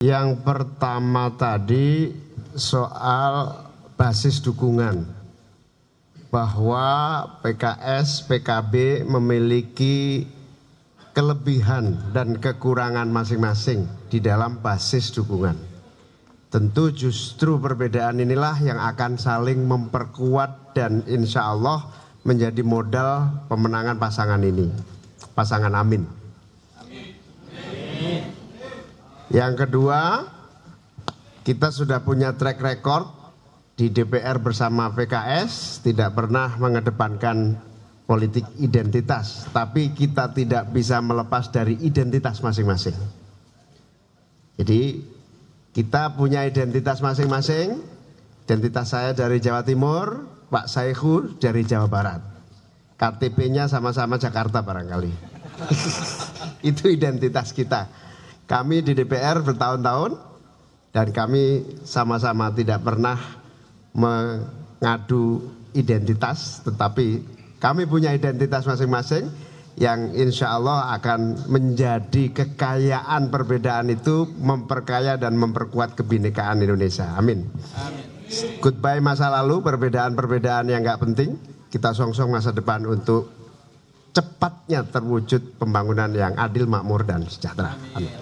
Yang pertama tadi soal basis dukungan, bahwa PKS, PKB memiliki kelebihan dan kekurangan masing-masing di dalam basis dukungan. Tentu justru perbedaan inilah yang akan saling memperkuat dan insya Allah menjadi modal pemenangan pasangan ini, pasangan Amin. Yang kedua, kita sudah punya track record di DPR bersama PKS, tidak pernah mengedepankan politik identitas, tapi kita tidak bisa melepas dari identitas masing-masing. Jadi kita punya identitas masing-masing. Identitas saya dari Jawa Timur, Pak Saihu dari Jawa Barat. KTP-nya sama-sama Jakarta barangkali. Itu identitas kita. Kami di DPR bertahun-tahun dan kami sama-sama tidak pernah mengadu identitas, tetapi kami punya identitas masing-masing yang insya Allah akan menjadi kekayaan. Perbedaan itu memperkaya dan memperkuat kebinekaan Indonesia. Amin. Goodbye masa lalu, perbedaan-perbedaan yang nggak penting. Kita songsong masa depan untuk cepatnya terwujud pembangunan yang adil, makmur, dan sejahtera. Amin.